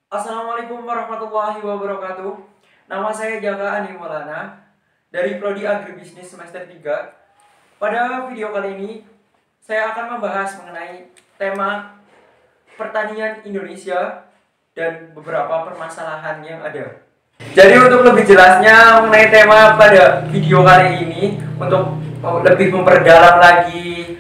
Assalamualaikum warahmatullahi wabarakatuh. Nama saya Jaka Andi Maulana dari Prodi Agribisnis semester 3. Pada video kali ini saya akan membahas mengenai tema pertanian Indonesia dan beberapa permasalahan yang ada. Jadi untuk lebih jelasnya mengenai tema pada video kali ini, untuk lebih memperdalam lagi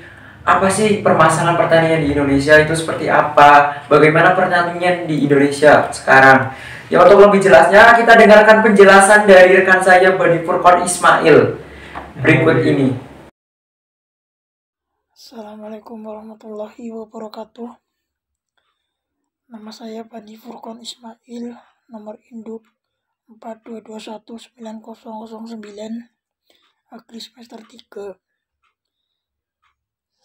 apa sih permasalahan pertanian di Indonesia itu seperti apa, bagaimana pertanian di Indonesia sekarang. Ya, untuk lebih jelasnya kita dengarkan penjelasan dari rekan saya Bani Furqon Ismail berikut ini. Assalamualaikum warahmatullahi wabarakatuh. Nama saya Bani Furqon Ismail, nomor induk 422190009, Agri semester 3.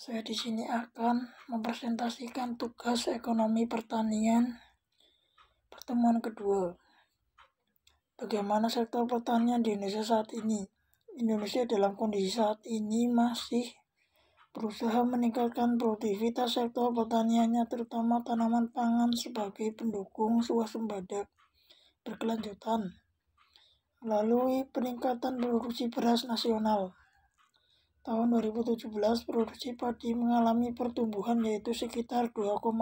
Saya di sini akan mempresentasikan tugas ekonomi pertanian pertemuan kedua. Bagaimana sektor pertanian di Indonesia saat ini? Indonesia dalam kondisi saat ini masih berusaha meningkatkan produktivitas sektor pertaniannya, terutama tanaman pangan sebagai pendukung swasembada berkelanjutan melalui peningkatan produksi beras nasional. Tahun 2017 produksi padi mengalami pertumbuhan yaitu sekitar 2,56%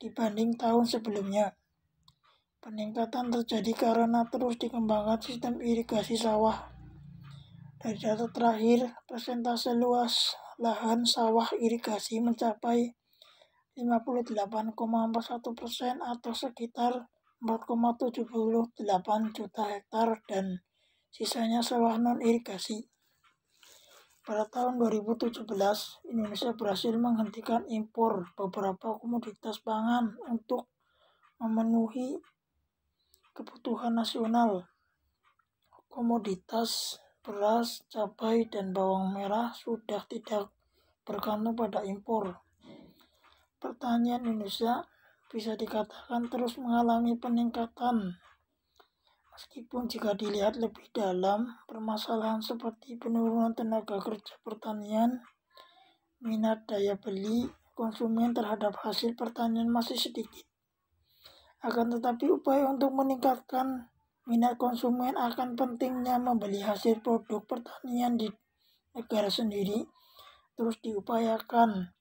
dibanding tahun sebelumnya. Peningkatan terjadi karena terus dikembangkan sistem irigasi sawah. Dari data terakhir, persentase luas lahan sawah irigasi mencapai 58,41% atau sekitar 4,78 juta hektar, dan sisanya sawah non-irigasi. Pada tahun 2017, Indonesia berhasil menghentikan impor beberapa komoditas pangan untuk memenuhi kebutuhan nasional. Komoditas beras, cabai, dan bawang merah sudah tidak bergantung pada impor. Pertanian Indonesia bisa dikatakan terus mengalami peningkatan. Meskipun jika dilihat lebih dalam, permasalahan seperti penurunan tenaga kerja pertanian, minat daya beli konsumen terhadap hasil pertanian masih sedikit. Akan tetapi upaya untuk meningkatkan minat konsumen akan pentingnya membeli hasil produk pertanian di negara sendiri terus diupayakan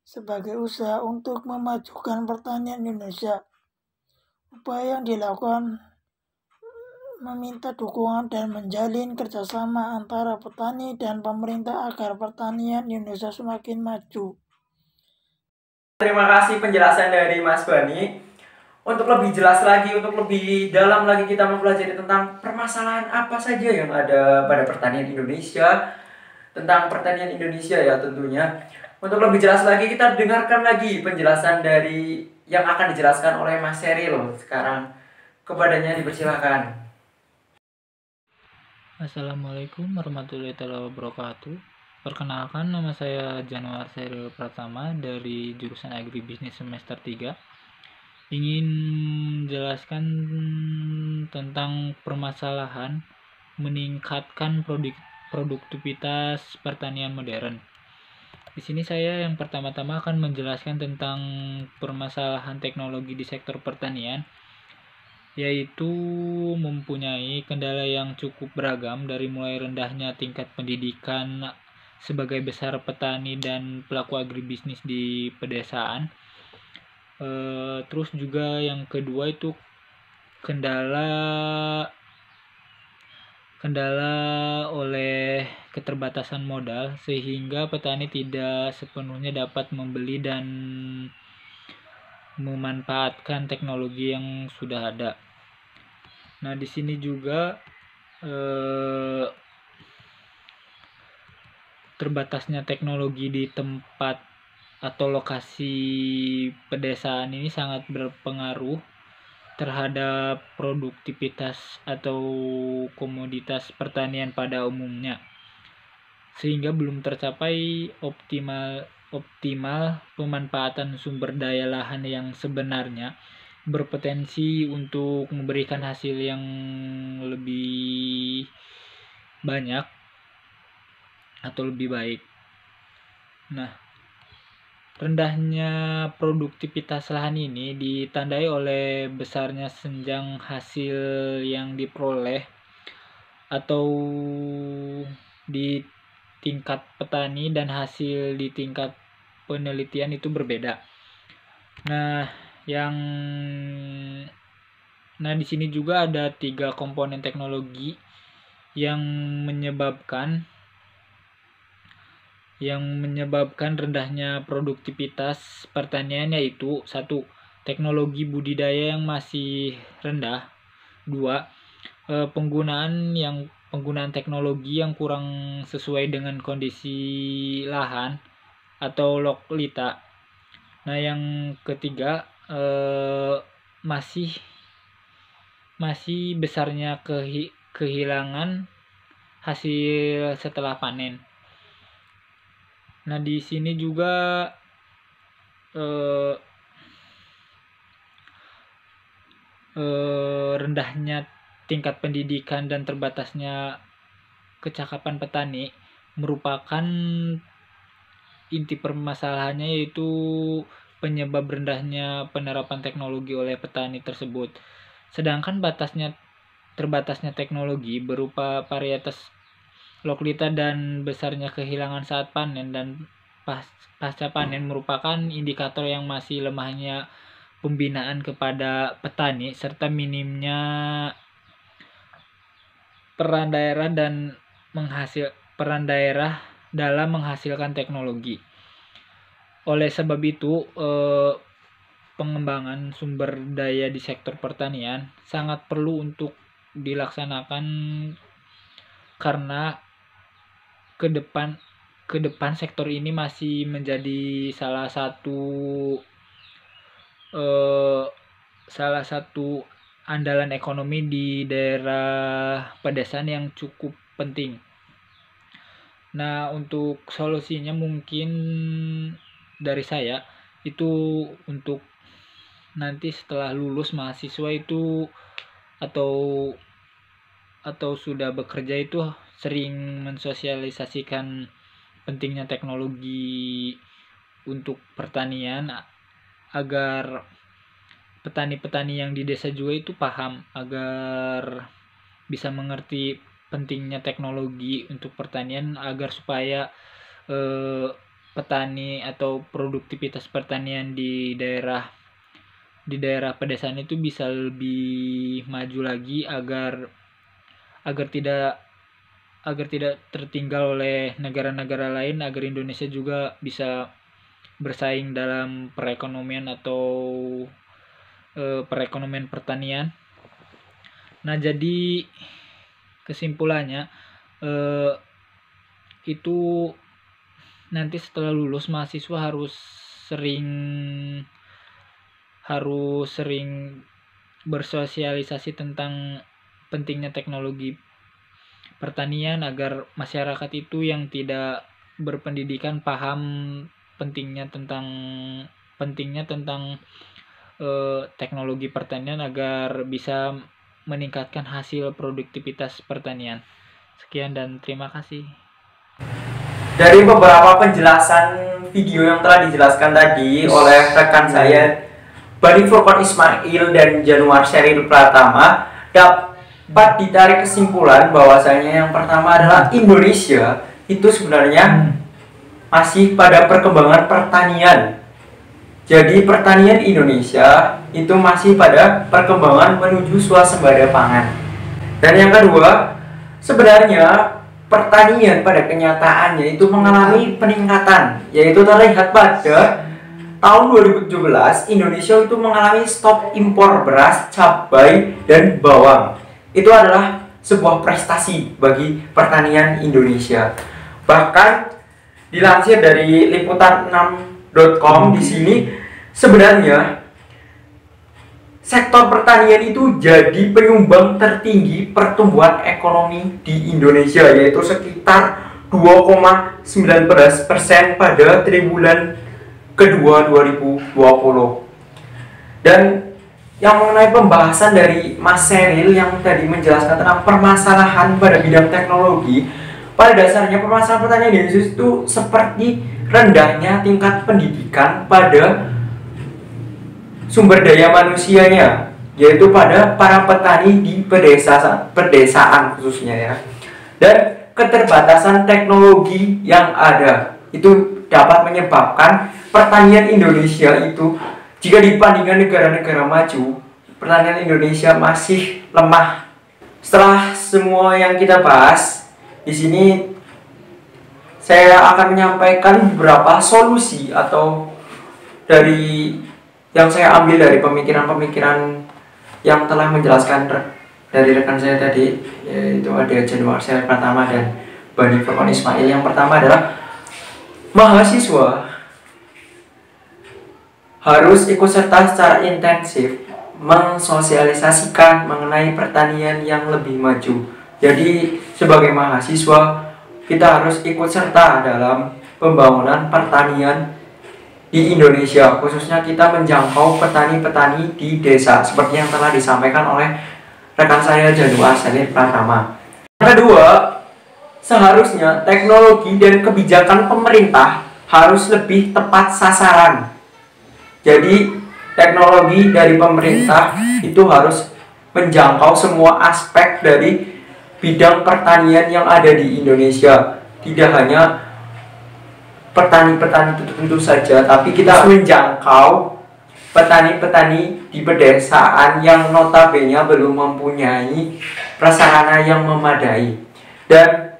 sebagai usaha untuk memajukan pertanian Indonesia. Upaya yang dilakukan meminta dukungan dan menjalin kerjasama antara petani dan pemerintah agar pertanian Indonesia semakin maju. Terima kasih penjelasan dari Mas Bani. Untuk lebih jelas lagi, untuk lebih dalam lagi kita mempelajari tentang permasalahan apa saja yang ada pada pertanian Indonesia, tentang pertanian Indonesia ya tentunya. Untuk lebih jelas lagi kita dengarkan lagi penjelasan dari yang akan dijelaskan oleh Mas Seril sekarang. Kepadanya dipersilakan. Assalamualaikum warahmatullahi wabarakatuh. Perkenalkan, nama saya Januar Seril Pratama dari jurusan Agribisnis semester 3. Ingin menjelaskan tentang permasalahan meningkatkan produktivitas pertanian modern. Di sini saya yang pertama-tama akan menjelaskan tentang permasalahan teknologi di sektor pertanian, yaitu mempunyai kendala yang cukup beragam, dari mulai rendahnya tingkat pendidikan sebagai besar petani dan pelaku agribisnis di pedesaan. Terus juga yang kedua itu kendala oleh keterbatasan modal, sehingga petani tidak sepenuhnya dapat membeli dan memanfaatkan teknologi yang sudah ada. Nah, di sini juga terbatasnya teknologi di tempat atau lokasi pedesaan ini sangat berpengaruh terhadap produktivitas atau komoditas pertanian pada umumnya, sehingga belum tercapai optimal pemanfaatan sumber daya lahan yang sebenarnya berpotensi untuk memberikan hasil yang lebih banyak atau lebih baik. Nah, Rendahnya produktivitas lahan ini ditandai oleh besarnya senjang hasil yang diperoleh atau di tingkat petani dan hasil di tingkat penelitian itu berbeda. Nah, di sini juga ada 3 komponen teknologi yang menyebabkan rendahnya produktivitas pertanian, yaitu 1. Teknologi budidaya yang masih rendah. 2. Penggunaan teknologi yang kurang sesuai dengan kondisi lahan atau lokalita. Nah, yang ketiga, masih besarnya kehilangan hasil setelah panen. Nah, di sini juga rendahnya tingkat pendidikan dan terbatasnya kecakapan petani merupakan inti permasalahannya, yaitu penyebab rendahnya penerapan teknologi oleh petani tersebut. Sedangkan terbatasnya teknologi berupa varietas lokalita dan besarnya kehilangan saat panen dan pasca panen merupakan indikator yang masih lemahnya pembinaan kepada petani serta minimnya peran daerah dalam menghasilkan teknologi. Oleh sebab itu, pengembangan sumber daya di sektor pertanian sangat perlu untuk dilaksanakan, karena ke depan sektor ini masih menjadi salah satu andalan ekonomi di daerah pedesaan yang cukup penting. Nah, untuk solusinya mungkin dari saya itu untuk nanti setelah lulus mahasiswa itu atau sudah bekerja itu sering mensosialisasikan pentingnya teknologi untuk pertanian, agar petani-petani yang di desa juga itu paham, agar bisa mengerti pentingnya teknologi untuk pertanian, agar supaya petani atau produktivitas pertanian di daerah pedesaan itu bisa lebih maju lagi, agar tidak tertinggal oleh negara-negara lain, agar Indonesia juga bisa bersaing dalam perekonomian pertanian. Nah, jadi kesimpulannya itu nanti setelah lulus mahasiswa harus sering bersosialisasi tentang pentingnya teknologi pertanian, agar masyarakat itu yang tidak berpendidikan paham pentingnya tentang teknologi pertanian, agar bisa meningkatkan hasil produktivitas pertanian. Sekian dan terima kasih. Dari beberapa penjelasan video yang telah dijelaskan tadi oleh rekan saya Bani Furqan Ismail dan Januar Sheryl Pratama, dapat ditarik kesimpulan bahwasanya yang pertama adalah Indonesia itu sebenarnya masih pada perkembangan pertanian. Jadi pertanian Indonesia itu masih pada perkembangan menuju swasembada pangan. Dan yang kedua, sebenarnya pertanian pada kenyataannya itu mengalami peningkatan, yaitu terlihat pada tahun 2017 Indonesia itu mengalami stop impor beras, cabai, dan bawang. Itu adalah sebuah prestasi bagi pertanian Indonesia. Bahkan dilansir dari liputan6.com di sini, sebenarnya sektor pertanian itu jadi penyumbang tertinggi pertumbuhan ekonomi di Indonesia, yaitu sekitar 2,19% pada triwulan kedua 2020. Dan yang mengenai pembahasan dari Mas Sheryl yang tadi menjelaskan tentang permasalahan pada bidang teknologi, pada dasarnya permasalahan pertanian di Indonesia itu seperti rendahnya tingkat pendidikan pada sumber daya manusianya, yaitu pada para petani di pedesaan khususnya ya. Dan keterbatasan teknologi yang ada itu dapat menyebabkan pertanian Indonesia itu, jika dibandingkan negara-negara maju, pertanian Indonesia masih lemah. Setelah semua yang kita bahas di sini, saya akan menyampaikan beberapa solusi atau dari yang saya ambil dari pemikiran-pemikiran yang telah menjelaskan dari rekan saya tadi, yaitu ada Januar Arsyad Pratama dan Bani Furqan Ismail. Yang pertama adalah mahasiswa harus ikut serta secara intensif mensosialisasikan mengenai pertanian yang lebih maju. Jadi sebagai mahasiswa kita harus ikut serta dalam pembangunan pertanian di Indonesia, khususnya kita menjangkau petani-petani di desa seperti yang telah disampaikan oleh rekan saya Januar Arsyad Pratama. Yang kedua, seharusnya teknologi dan kebijakan pemerintah harus lebih tepat sasaran. Jadi teknologi dari pemerintah itu harus menjangkau semua aspek dari bidang pertanian yang ada di Indonesia. Tidak hanya petani-petani tertentu saja, tapi kita harus menjangkau petani-petani di pedesaan yang notabene belum mempunyai prasarana yang memadai. Dan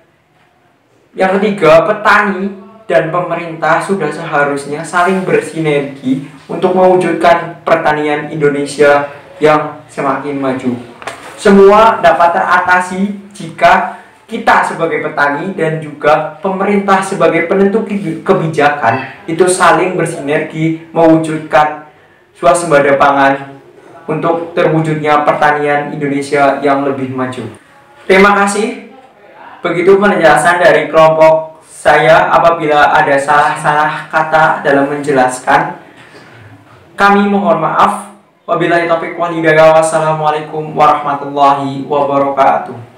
yang ketiga, petani dan pemerintah sudah seharusnya saling bersinergi untuk mewujudkan pertanian Indonesia yang semakin maju. Semua dapat teratasi jika kita sebagai petani dan juga pemerintah sebagai penentu kebijakan itu saling bersinergi mewujudkan swasembada pangan untuk terwujudnya pertanian Indonesia yang lebih maju. Terima kasih. Begitu penjelasan dari kelompok saya. Apabila ada salah-salah kata dalam menjelaskan, kami mohon maaf. Wabillahi taufiq wal hidayah. Wassalamualaikum warahmatullahi wabarakatuh.